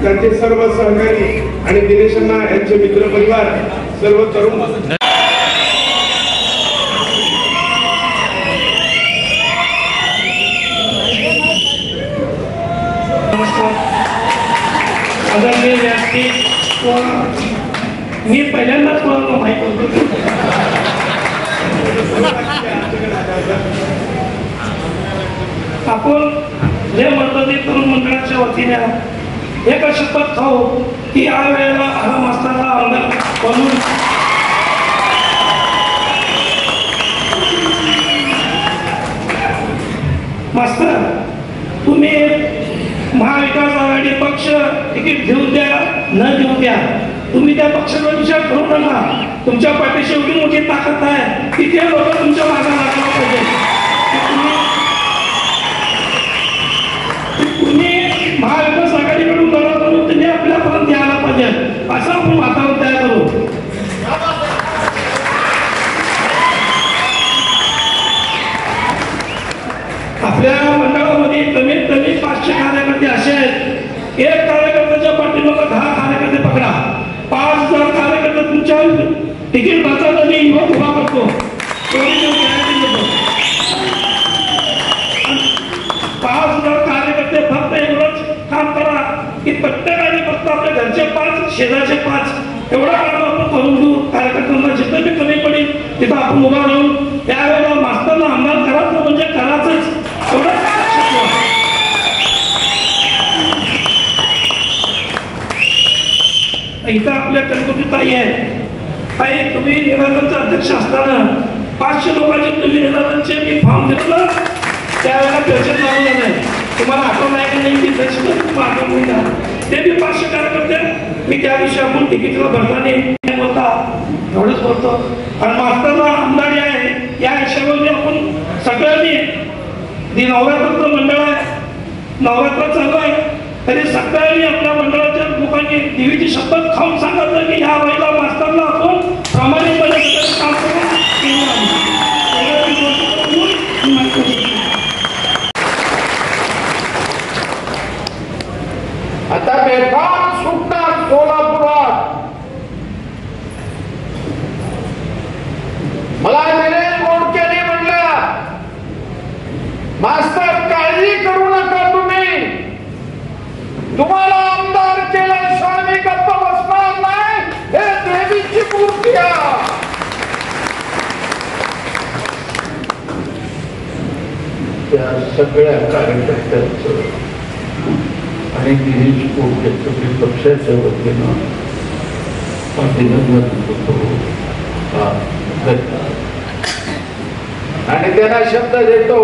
त्यांचे सर्व सहकारी आणि दिनेश अण्णा यांचे मित्र परिवार, सर्व तरुण आदरणीय व्यासपीठ मी पहिल्यांदाच कोणाला माहिती होतो आपण जे म्हणतो ते तरुण मंडळाच्या वतीने एक शपथ खाऊ की या वेळेला आराम असताना आमदार म्हणून मास्तर तुम्ही महाविकास आघाडी पक्ष तिकीट घेऊन द्या न घेऊन द्या, तुम्ही त्या पक्षाचा विचार करू नका. तुमच्या पाठीशी एवढी मोठी ताकद आहे की ते लोक तुमच्या मागे लागला पाहिजे. तुम्ही महाविकास आघाडीकडून लढा करून तुम्ही आपल्यापर्यंत यायला पाहिजे, असं आपण वातावरण तयार करू. आपल्या मंडळामध्ये कमीत कमी 500 कार्यकर्ते असे आहेत. एक कार्यकर्त्याच्या पाठीमागे 10 कार्यकर्ते पकडा, 5000 कार्यकर्ते तुमच्या तिकीट वाचायला मी युवक उभा करतो. 5000 कार्यकर्ते फक्त एवढंच काम करा की प्रत्येकाने फक्त आपल्या घरचे 5 शेजारचे 5 एवढा काम आपण करून घेऊ. कार्यकर्त्यांना जिथं बी कमी पडेल तिथं आपण उभा राहून त्यावेळेला मास्तरला आमदार करायचं म्हणजे करायचंच. इथं आपल्या कणकुटी ताई आहे. ताई, तुम्ही निराधारचे अध्यक्ष असताना 500 लोकांचे तुम्ही निराधारचे मी फॉर्म घेतलं, त्यावेळेला पेन्शन लागू झालंय. तुम्हाला आठवण आहे की नाही? ते बी 500 कार्यकर्ते मी त्या दिवशी आपण तिकीटला भरताना बोलता एवढंच बोलतो. आणि मास्तरला आमदारी आहे या हिशोबाने आपण सगळ्यांनी नवरात्र मंडळ आहे, नवरात्र चालू आहे तरी सगळ्यांनी आपल्या मंडळाच्या लोकांनी देवीची शपथ खाऊन सांगितलं की ह्या वेळेला मास्तरला आपण प्रामाणिकपणे काम करून आता बेफाम सुटणार सोलापुरात. मला दिनेश बोडकेने म्हणलं, मास्तर काळजी करू नका, तुम्हाला आमदार केल्याशिवाय मी गप्प बसणार नाही, हे देवीची मूर्ती आहे. त्या सगळ्या कार्यकर्त्यांचं आणि दिनेश बोडकेचं पक्षाच्या वतीनं अभिनंदन करतो आणि त्यांना शब्द देतो.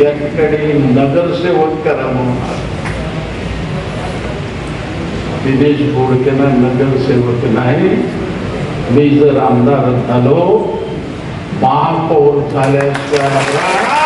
या ठिकाणी नगरसेवक करा म्हणून दिनेश बोडकेंना नगरसेवक नाही, मी जर आमदार झालो महापौर झाल्याशिवाय